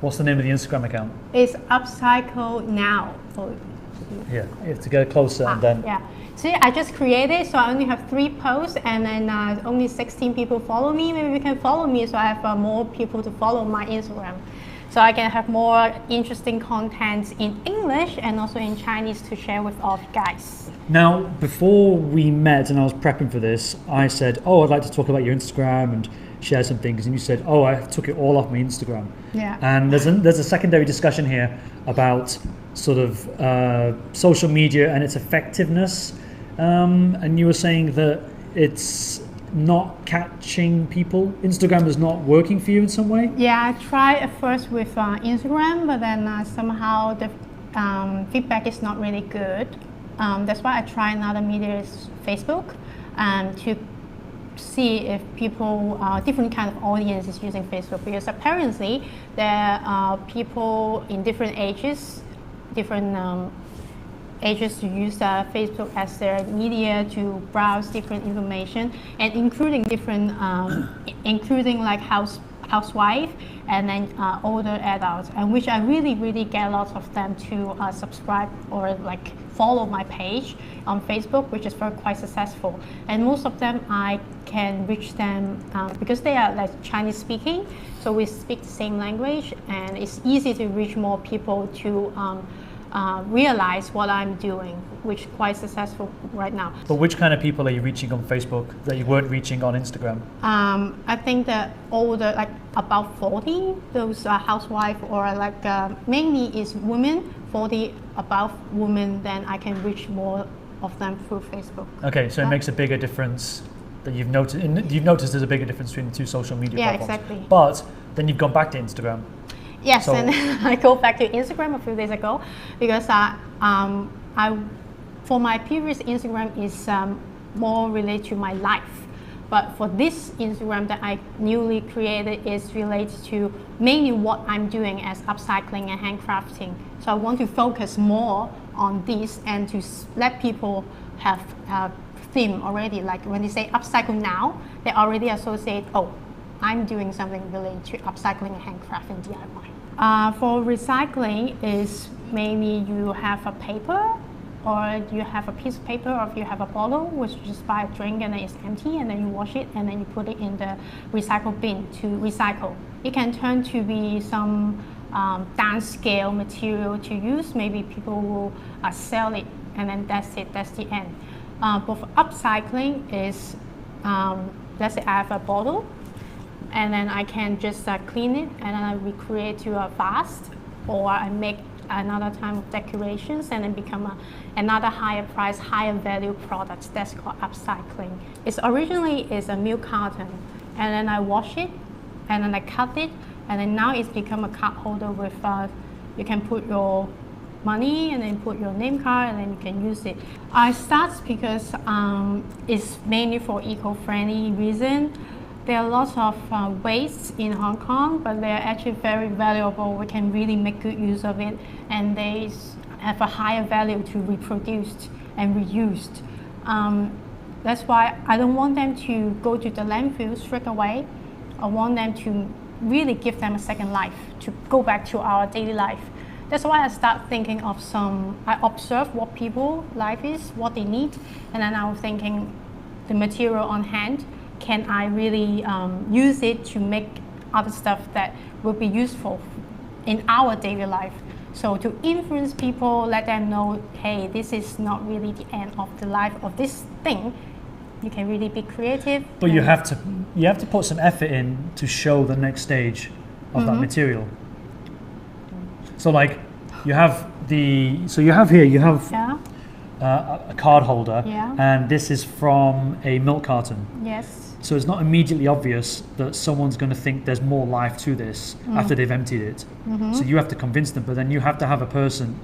What's the name of the Instagram account? It's upcycle now. So, Yeah, you have to get closer and then. Yeah. See, I just created, so I only have 3 posts, and then only 16 people follow me. Maybe you can follow me, so I have more people to follow my Instagram. So I can have more interesting content in English and also in Chinese to share with all you guys. Now, before we met and I was prepping for this, I said, oh, I'd like to talk about your Instagram and share some things. And you said, oh, I took it all off my Instagram. Yeah. And there's a secondary discussion here about sort of social media and its effectiveness. And you were saying that it's not catching people. Instagram is not working for you in some way? Yeah, I tried at first with Instagram, but then somehow the feedback is not really good. That's why I try another media, Facebook, to see if people, different kind of audience is using Facebook, because apparently there are people in different ages to use Facebook as their media to browse different information, and including different, including like housewife and then older adults, and which I really get lots of them to subscribe or like follow my page on Facebook, which is quite successful. And most of them I can reach them because they are like Chinese speaking, so we speak the same language, and it's easy to reach more people to realize what I'm doing, which is quite successful right now. But which kind of people are you reaching on Facebook that you weren't reaching on Instagram? I think that older, like about 40, those housewife or like mainly is women, 40 above women, then I can reach more of them through Facebook. Okay, so it makes a bigger difference that you've noticed there's a bigger difference between the two social media platforms. Yeah, exactly. But then you've gone back to Instagram. Yes, and I go back to Instagram a few days ago because for my previous Instagram is more related to my life, but for this Instagram that I newly created is related to mainly what I'm doing as upcycling and handcrafting. So I want to focus more on this and to let people have a theme already. Like when they say upcycle now, they already associate, oh, I'm doing something related to upcycling and handcrafting DIY. For recycling is mainly you have a paper, or you have a piece of paper, or if you have a bottle, which you just buy a drink and then it's empty, and then you wash it and then you put it in the recycle bin to recycle. It can turn to be some downscale material to use. Maybe people will sell it, and then that's it, that's the end. But for upcycling is, let's say I have a bottle, and then I can just clean it and then I recreate to a vase, or I make another time of decorations and then become another higher price, higher value product. That's called upcycling. It's originally is a milk carton, and then I wash it and then I cut it, and then now it's become a card holder with you can put your money and then put your name card and then you can use it. I start because it's mainly for eco-friendly reason. There are lots of waste in Hong Kong, but they're actually very valuable. We can really make good use of it, and they have a higher value to reproduced and reused. That's why I don't want them to go to the landfill straight away. I want them to really give them a second life, to go back to our daily life. That's why I start thinking of I observe what people life is, what they need, and then I was thinking the material on hand, can I really use it to make other stuff that will be useful in our daily life? So to influence people, let them know, hey, this is not really the end of the life of this thing. You can really be creative. But you have to put some effort in to show the next stage of that material. So like you have a card holder, and this is from a milk carton. Yes. So it's not immediately obvious that someone's going to think there's more life to this after they've emptied it. So you have to convince them, but then you have to have a person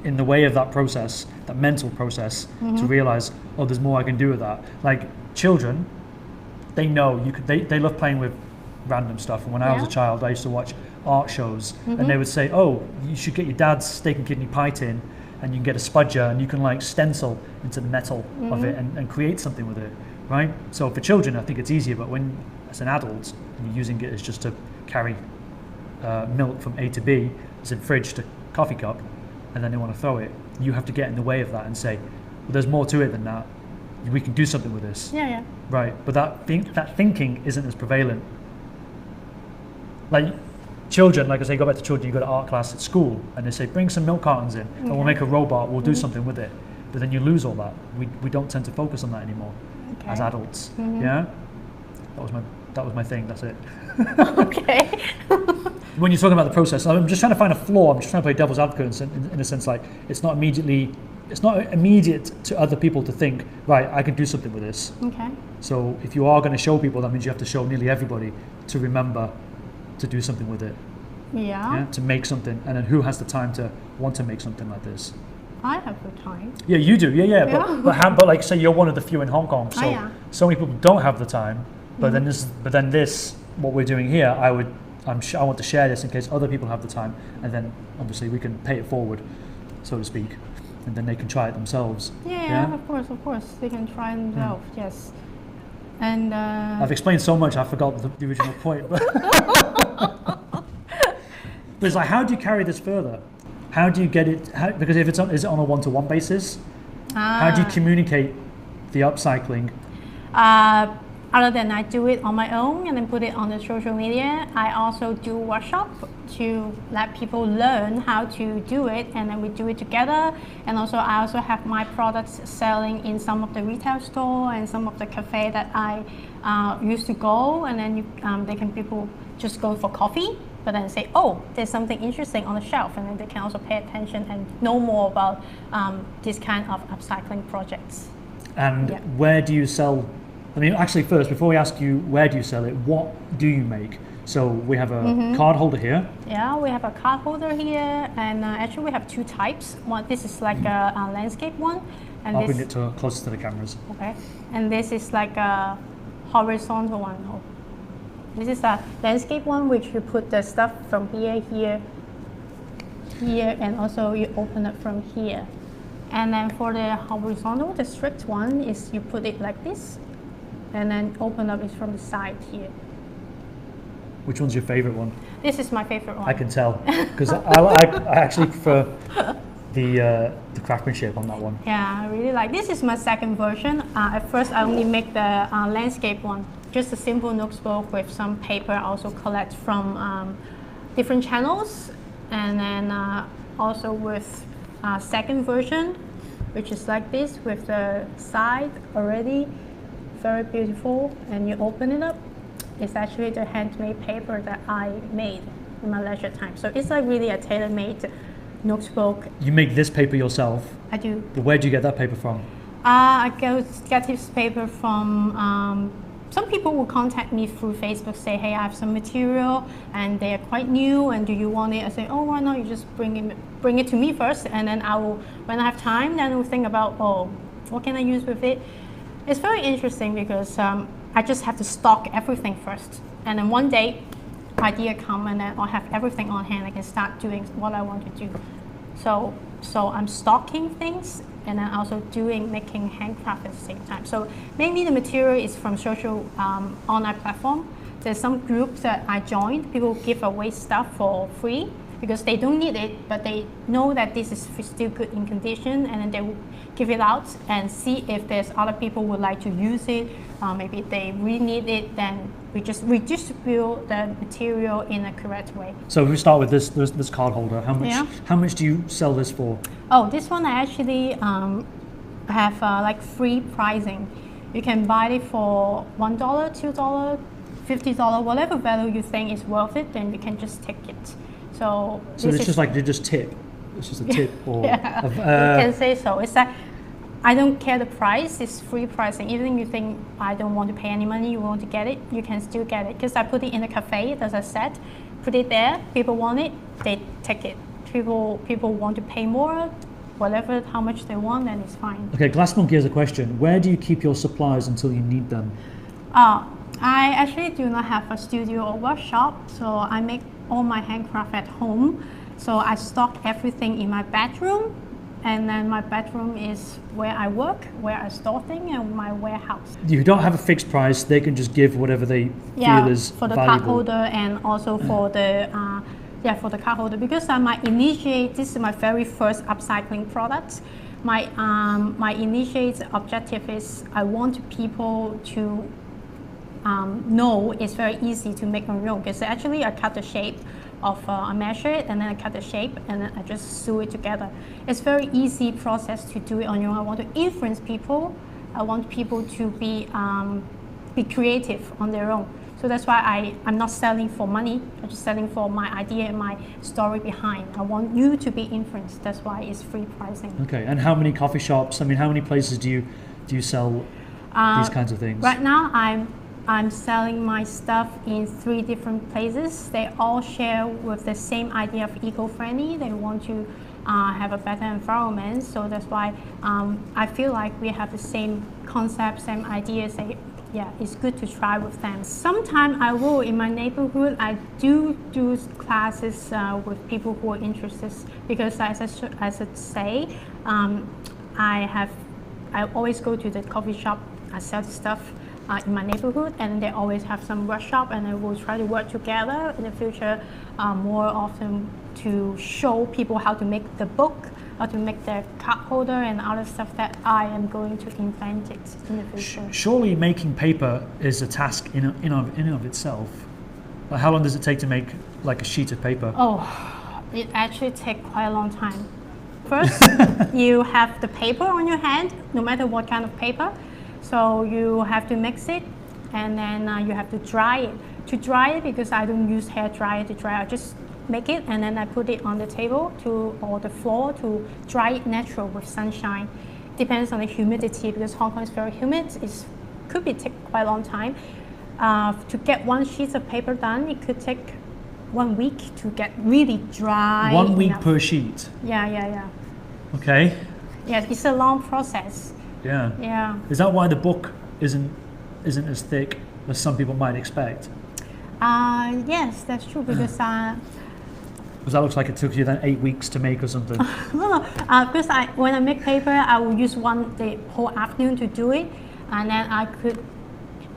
in the way of that process, that mental process, to realize, oh, there's more I can do with that. Like children, they know they love playing with random stuff. And when I was a child, I used to watch art shows, and they would say, oh, you should get your dad's steak and kidney pie tin, and you can get a spudger and you can like stencil into the metal of it and create something with it. Right? So for children, I think it's easier, but when as an adult, you're using it as just to carry milk from A to B, as in fridge to coffee cup, and then they want to throw it, you have to get in the way of that and say, well, there's more to it than that. We can do something with this. Yeah. Right, but that thinking isn't as prevalent. Like children, like I say, go back to children, you go to art class at school, and they say, bring some milk cartons in, and we'll make a robot, we'll do something with it. But then you lose all that. We don't tend to focus on that anymore as adults. Yeah? That was my thing, that's it. Okay. When you're talking about the process, I'm just trying to find a flaw. I'm just trying to play devil's advocate in a sense, like it's not immediate to other people to think, right, I can do something with this. Okay. So if you are going to show people, that means you have to show nearly everybody to remember to do something with it. Yeah. To make something, and then who has the time to want to make something like this? I have the time. Yeah, you do. Yeah. But like, say you're one of the few in Hong Kong, so so many people don't have the time. But then this, what we're doing here, I want to share this in case other people have the time, and then obviously we can pay it forward, so to speak, and then they can try it themselves. Yeah. Of course, they can try themselves. Yes. And I've explained so much, I forgot the original point. But it's like, how do you carry this further? How do you get it? Because if is it on a one-to-one basis? How do you communicate the upcycling? Other than I do it on my own and then put it on the social media, I also do workshop to let people learn how to do it, and then we do it together. And also I also have my products selling in some of the retail store and some of the cafe that I used to go, and then people just go for coffee, but then say, oh, there's something interesting on the shelf, and then they can also pay attention and know more about this kind of upcycling projects. And where do you sell? I mean, actually, first, before we ask you where do you sell it, what do you make? So we have a card holder here. Yeah, we have a card holder here, and actually we have two types. One, this is like a landscape one, and I'll bring it closer to the cameras. Okay, and this is like a horizontal one. Oh. This is a landscape one, which you put the stuff from here, and also you open it from here. And then for the horizontal, the strict one is you put it like this, and then open up is from the side here. Which one's your favorite one? This is my favorite one. I can tell, because I actually prefer the craftsmanship on that one. Yeah, I really like. This is my second version. At first, I only make the landscape one, just a simple notebook with some paper. I also collect from different channels, and then also with second version, which is like this with the side already. Very beautiful, and you open it up. It's actually the handmade paper that I made in my leisure time. So it's like really a tailor-made notebook. You make this paper yourself? I do. But where do you get that paper from? I get this paper from, some people will contact me through Facebook, say, hey, I have some material and they are quite new, and do you want it? I say, oh, why not you just bring it to me first, and then I will, when I have time, then we'll think about, oh, what can I use with it? It's very interesting because I just have to stock everything first, and then one day idea come, and then I'll have everything on hand. I can start doing what I want to do. So I'm stocking things, and then also making handcraft at the same time. So mainly the material is from social online platform. There's some groups that I joined. People give away stuff for free because they don't need it, but they know that this is still good in condition, and then they will give it out and see if there's other people would like to use it. Maybe they really need it, then we just redistribute the material in a correct way. So if we start with this card holder, how much do you sell this for? Oh, this one I actually have like free pricing. You can buy it for $1, $2, $50, whatever value you think is worth it, then you can just take it. So it's just like they just tip. It's just a tip, or you can say so. It's like I don't care the price. It's free pricing. Even if you think I don't want to pay any money, you want to get it, you can still get it. Because I put it in a cafe, as I said, put it there. People want it, they take it. People want to pay more, whatever, how much they want, then it's fine. Okay, Glass Monkey has a question. Where do you keep your supplies until you need them? I actually do not have a studio or workshop, so I make all my handcraft at home. So I stock everything in my bedroom, and then my bedroom is where I work, where I store things, and my warehouse. You don't have a fixed price. They can just give whatever they feel is for the valuable. card holder and also for the for the card holder, because this is my very first upcycling product. My initiate objective is I want people to know it's very easy to make on your own, because actually I cut the shape of I measure it, and then I cut the shape, and then I just sew it together. It's very easy process to do it on your own. I want to influence people. I want people to be creative on their own. So that's why I'm not selling for money. I'm just selling for my idea and my story behind. I want you to be influenced. That's why it's free pricing. Okay, and how many coffee shops? I mean, how many places do you sell these kinds of things? Right now, I'm selling my stuff in 3 different places. They all share with the same idea of eco-friendly. They want to have a better environment. So that's why I feel like we have the same concept, same ideas. It's good to try with them. Sometimes I will, in my neighborhood, I do classes with people who are interested, because as I say, I always go to the coffee shop, I sell the stuff in my neighborhood, and they always have some workshop, and I will try to work together in the future more often to show people how to make the book, how to make the card holder, and other stuff that I am going to invent it in the future. Surely making paper is a task in of itself. Like, how long does it take to make like a sheet of paper? Oh, it actually takes quite a long time. First, you have the paper on your hand, no matter what kind of paper. So you have to mix it, and then you have to dry it. To dry it, because I don't use hair dryer to dry, I just make it, and then I put it on the table or the floor to dry it natural with sunshine. Depends on the humidity, because Hong Kong is very humid. It could take quite a long time. To get 1 sheet of paper done, it could take 1 week to get really dry. 1 week enough. per sheet? Yeah. Okay. Yes, it's a long process. Yeah. Is that why the book isn't as thick as some people might expect? Yes, that's true, because Because that looks like it took you then 8 weeks to make or something. No, because when I make paper, I will use the whole afternoon to do it, and then I could,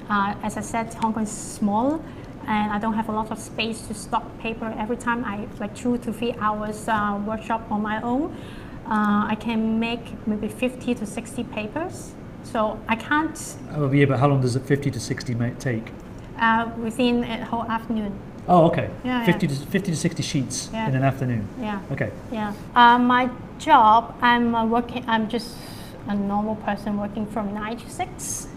as I said, Hong Kong is small, and I don't have a lot of space to stock paper. Every time I 2 to 3 hours workshop on my own, I can make maybe 50 to 60 papers. So I can't. Yeah, but how long does it 50 to 60 take? Within a whole afternoon. Oh, okay. Yeah, 50 to 60 sheets in an afternoon. Yeah. Okay. Yeah. My job, I'm just a normal person working from 9 to 6,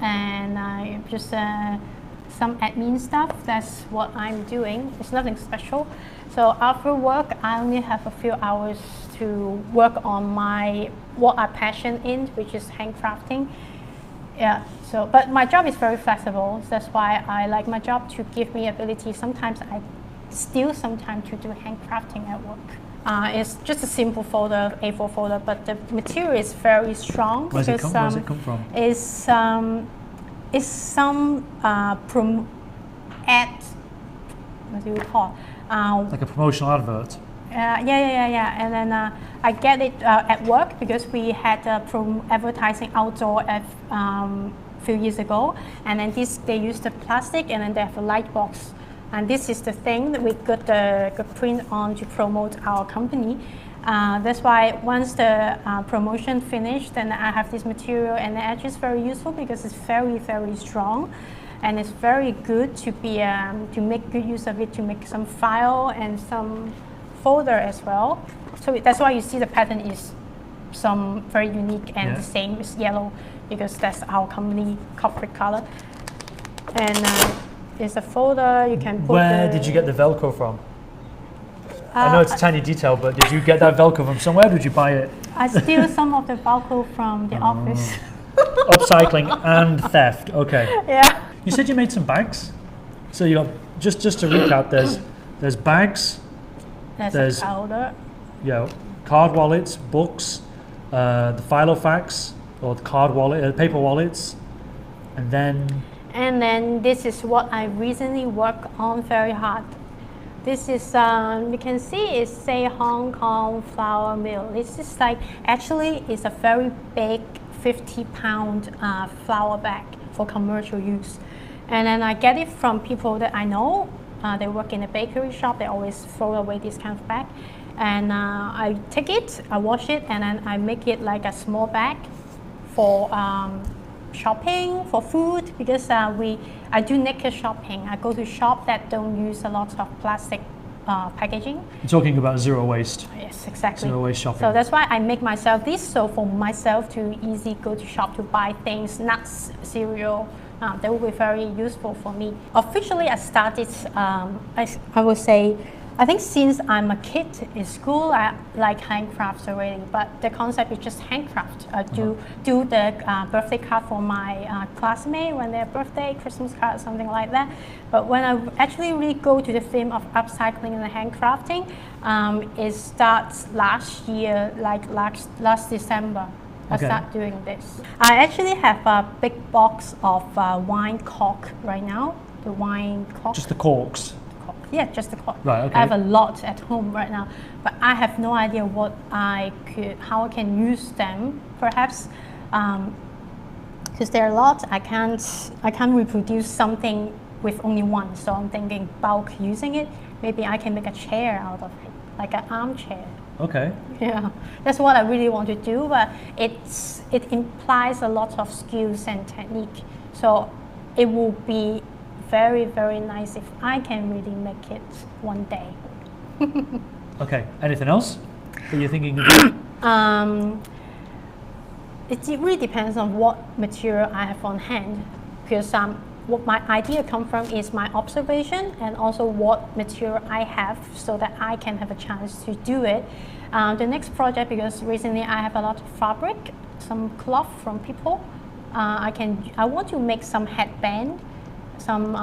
and I just some admin stuff. That's what I'm doing. It's nothing special. So after work, I only have a few hours to work on what I passion in, which is handcrafting. Yeah. So, but my job is very flexible. That's why I like my job to give me ability. Sometimes I steal some time to do handcrafting at work. It's just a simple folder, A4 folder, but the material is very strong. Where does it come from? It's some ad. What do you call? Like a promotional advert. Yeah. And then I get it at work, because we had advertising outdoor a few years ago, and then they use the plastic, and then they have a light box, and this is the thing that we got the print on to promote our company. That's why once the promotion finished, then I have this material, and the edge is very useful because it's very, very strong, and it's very good to make good use of it, to make some file and some folder as well. So that's why you see the pattern is some very unique, and the same is yellow, because that's our company corporate color. And it's a folder you can put. Where did you get the Velcro from? I know it's a tiny detail, but did you get that Velcro from somewhere? Or did you buy it? I steal some of the Velcro from the office. Upcycling and theft. Okay. Yeah. You said you made some bags. So you got just to recap. There's bags. There's a powder. Yeah, card wallets, books, the Filofax or the card wallet, paper wallets, and then. And then this is what I recently worked on very hard. This is, you can see it say Hong Kong flour mill. This is like, actually it's a very big 50-pound flour bag for commercial use. And then I get it from people that I know. They work in a bakery shop. They always throw away this kind of bag. And I take it, I wash it, and then I make it like a small bag for shopping, for food, because I do naked shopping. I go to shop that don't use a lot of plastic packaging. You're talking about zero waste. Yes, exactly. Zero waste shopping. So that's why I make myself this, so for myself to easy go to shop to buy things, nuts, cereal, that will be very useful for me. Officially, I started, I would say, I think since I'm a kid in school, I like handcrafts already, but the concept is just handcraft. I do the birthday card for my classmate when their birthday, Christmas card, something like that. But when I actually really go to the theme of upcycling and handcrafting, it starts last year, like last December. I start doing this. I actually have a big box of wine cork right now, the wine cork. Just the corks? Yeah, just the cork. Right, okay. I have a lot at home right now, but I have no idea how I can use them. Perhaps because there are a lot, I can't reproduce something with only one. So I'm thinking bulk using it. Maybe I can make a chair out of it, like an armchair. Okay. Yeah, that's what I really want to do, but it implies a lot of skills and technique. So it will be very, very nice if I can really make it one day. Okay, anything else that you're thinking of doing? It really depends on what material I have on hand, because what my idea come from is my observation and also what material I have, so that I can have a chance to do it. The next project, because recently I have a lot of fabric, some cloth from people. I want to make some headband, some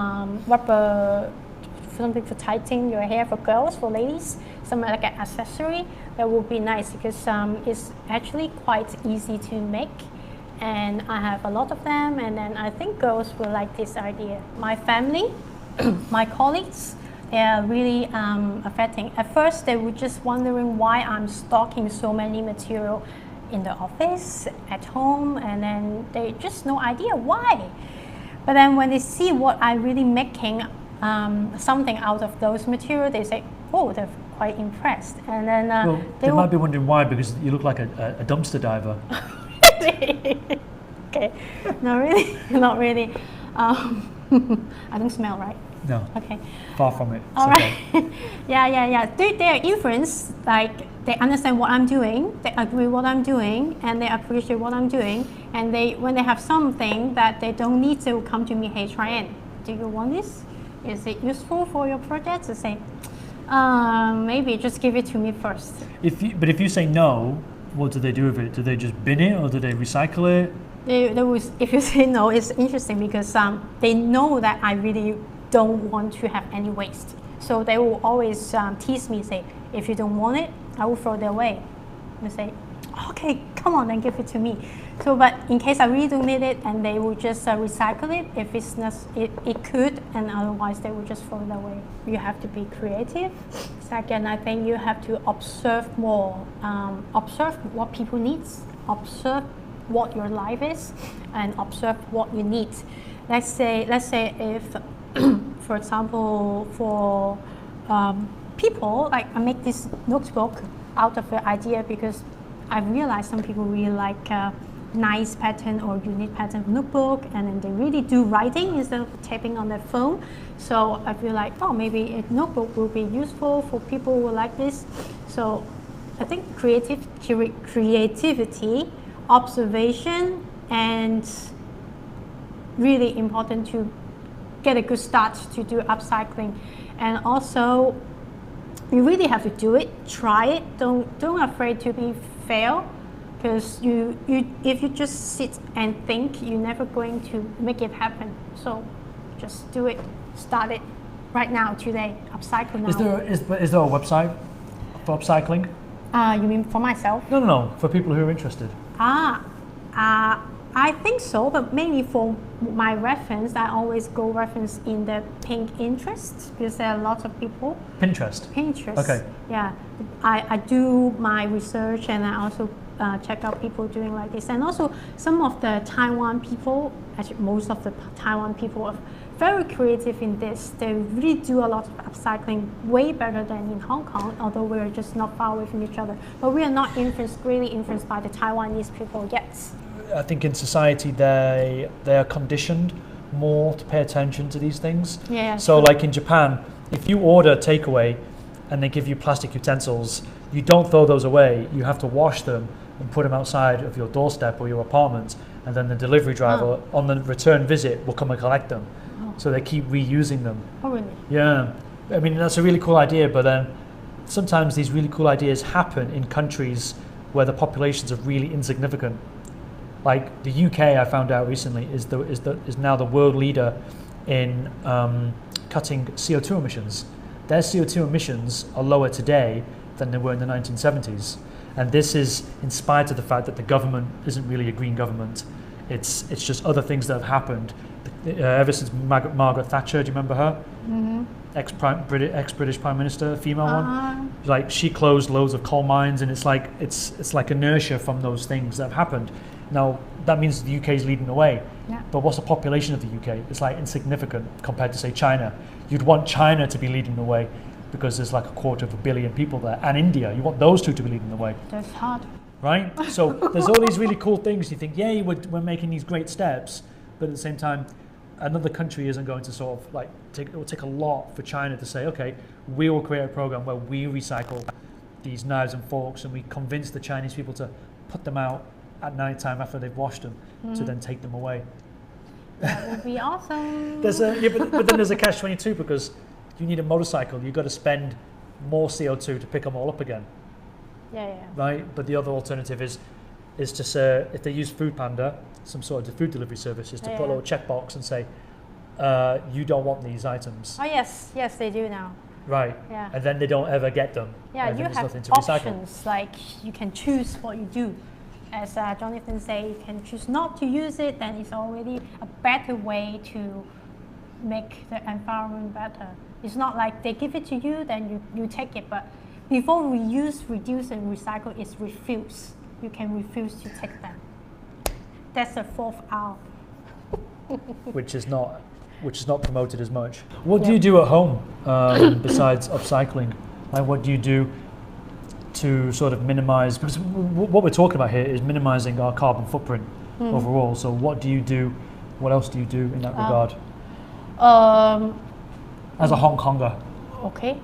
rubber, something for tightening your hair for girls, for ladies, some like an accessory. That would be nice, because it's actually quite easy to make, and I have a lot of them, and then I think girls will like this idea. My family, my colleagues, they are really affecting. At first, they were just wondering why I'm stocking so many material in the office, at home, and then they just no idea why. But then when they see what I'm really making something out of those material, they say, oh, they're quite impressed. And then well, they might be wondering why, because you look like a dumpster diver. Okay, not really, not really. I don't smell, right? No. Okay. Far from it. All right. Yeah. They're influenced, like they understand what I'm doing, they agree what I'm doing, and they appreciate what I'm doing. And when they have something that they don't need to come to me, hey, Trianne, do you want this? Is it useful for your project? They say, maybe just give it to me first. But if you say no, what do they do with it? Do they just bin it, or do they recycle it? If you say no, it's interesting, because they know that I really don't want to have any waste. So they will always tease me, say, if you don't want it, I will throw it away. And say, okay, come on and give it to me. So, but in case I really don't need it, and they will just recycle it if it's not, it could, and otherwise they will just throw it away. You have to be creative. Second, I think you have to observe more, observe what people need, observe what your life is, and observe what you need. Let's say if, for example, for people, like I make this notebook out of the idea because I realized some people really like nice pattern or unique pattern notebook, and then they really do writing instead of typing on their phone. So I feel like, oh, maybe a notebook will be useful for people who like this. So I think creativity, observation, and really important to get a good start to do upcycling. And also, you really have to do it, try it. Don't afraid to be fail, because if you just sit and think, you're never going to make it happen. So just do it, start it right now, today. Upcycle now. Is there a website for upcycling? You mean for myself? No, for people who are interested. I I think so, but mainly for my reference, I always go reference in the Pinterest because there are lots of people. Pinterest? Pinterest. Okay. Yeah. I do my research and I also check out people doing like this. And also some of the Taiwan people, actually most of the Taiwan people are very creative in this. They really do a lot of upcycling way better than in Hong Kong, although we're just not far away from each other. But we are not really influenced by the Taiwanese people yet. I think in society they are conditioned more to pay attention to these things. Yeah. So like in Japan, if you order takeaway and they give you plastic utensils, you don't throw those away. You have to wash them and put them outside of your doorstep or your apartment, and then the delivery driver on the return visit will come and collect them. So they keep reusing them. Oh, really? Yeah. I mean, that's a really cool idea, but then sometimes these really cool ideas happen in countries where the populations are really insignificant. Like the UK, I found out recently, is now the world leader in cutting CO2 emissions. Their CO2 emissions are lower today than they were in the 1970s. And this is in spite of the fact that the government isn't really a green government. It's just other things that have happened. Ever since Margaret Thatcher, do you remember her? Mm-hmm. Ex-British Prime Minister, female one. Like she closed loads of coal mines, and it's like inertia from those things that have happened. Now that means the UK is leading the way. Yeah. But what's the population of the UK? It's like insignificant compared to say China. You'd want China to be leading the way because there's like 250 million people there, and India. You want those two to be leading the way. That's hard. Right? So there's all these really cool things. You think, yay, we're making these great steps, but at the same time, another country isn't going to sort of like it will take a lot for China to say, okay, we will create a program where we recycle these knives and forks, and we convince the Chinese people to put them out at night time after they've washed them to then take them away. That would be awesome. But then there's a catch-22 because you need a motorcycle. You've got to spend more CO2 to pick them all up again. Yeah. Right? But the other alternative is to say, if they use Food Panda, some sort of food delivery service, is to put a little checkbox and say, you don't want these items. Oh yes, they do now. Right. Yeah. And then they don't ever get them. Yeah, and you then there's have nothing to recycle. options, like you can choose what you do. As Jonathan said, you can choose not to use it, then it's already a better way to make the environment better. It's not like they give it to you, then you take it, but before reuse, reduce and recycle is refuse. You can refuse to take them. That's the 4th R. which is not promoted as much. What do you do at home besides upcycling? Like what do you do to sort of minimize, because what we're talking about here is minimizing our carbon footprint overall. So what do you do? What else do you do in that regard? As a Hong Konger. Okay.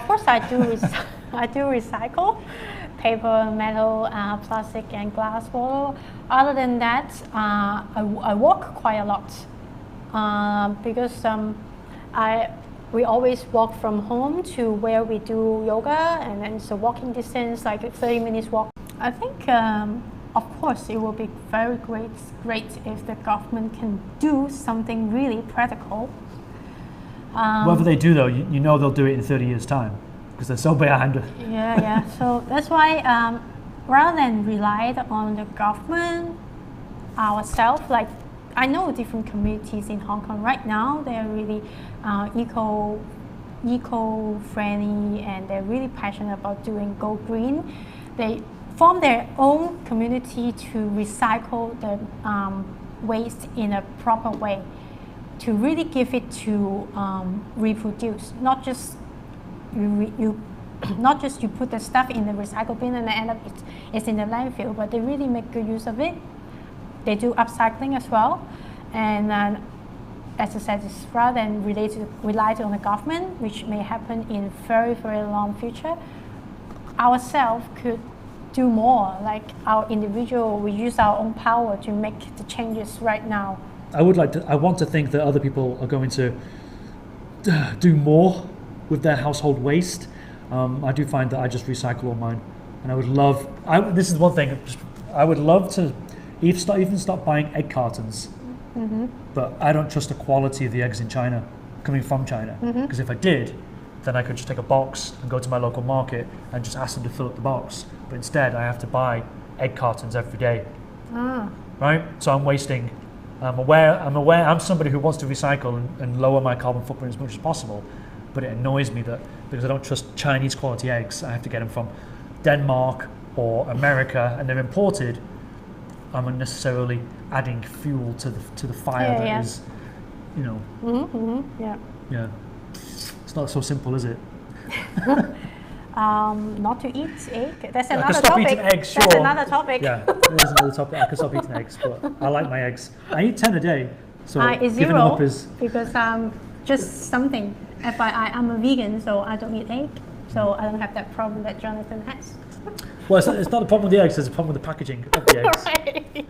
First, I do recycle paper, metal, plastic, and glass bottle. Other than that, I walk quite a lot because we always walk from home to where we do yoga, and then it's a walking distance, like a 30 minutes walk. I think, of course, it will be very great if the government can do something really practical. Whatever they do, though, you know they'll do it in 30 years' time because they're so behind. Yeah. So that's why, rather than rely on the government ourselves, like I know different communities in Hong Kong right now, they're really eco-friendly, and they're really passionate about doing go green. They form their own community to recycle the waste in a proper way, to really give it to reproduce, not just you put the stuff in the recycle bin and end up it's in the landfill, but they really make good use of it. They do upcycling as well, and as I said, it's rather than rely on the government, which may happen in very long future. Ourselves could do more, like our individual. We use our own power to make the changes right now. I want to think that other people are going to do more with their household waste. I do find that I just recycle all mine, and I would love. This is one thing. I would love to even stop buying egg cartons. Mm-hmm. But I don't trust the quality of the eggs in China, coming from China. Because if I did, then I could just take a box and go to my local market and just ask them to fill up the box. But instead, I have to buy egg cartons every day. right? So I'm wasting. I'm aware. I'm somebody who wants to recycle and lower my carbon footprint as much as possible, but it annoys me that because I don't trust Chinese quality eggs, I have to get them from Denmark or America, and they're imported. I'm unnecessarily adding fuel to the fire that is, you know. Yeah. It's not so simple, is it? Not to eat egg. That's I another can stop topic. eating eggs, sure. That's another topic. Yeah, there's another topic. I can stop eating eggs, but I like my eggs. I eat 10 a day, so It's giving them zero up is because just something. FYI, I'm a vegan, so I don't eat egg, so I don't have that problem that Jonathan has. well. It's not the problem with the eggs. It's a problem with the packaging of the eggs. Right.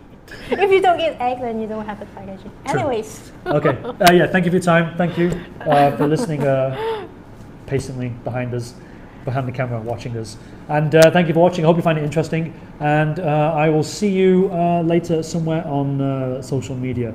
If you don't eat egg, then you don't have the packaging. True. Anyways. Okay. Yeah. Thank you for your time. Thank you for listening patiently behind the camera, watching us. And thank you for watching. I hope you find it interesting. And I will see you later somewhere on social media.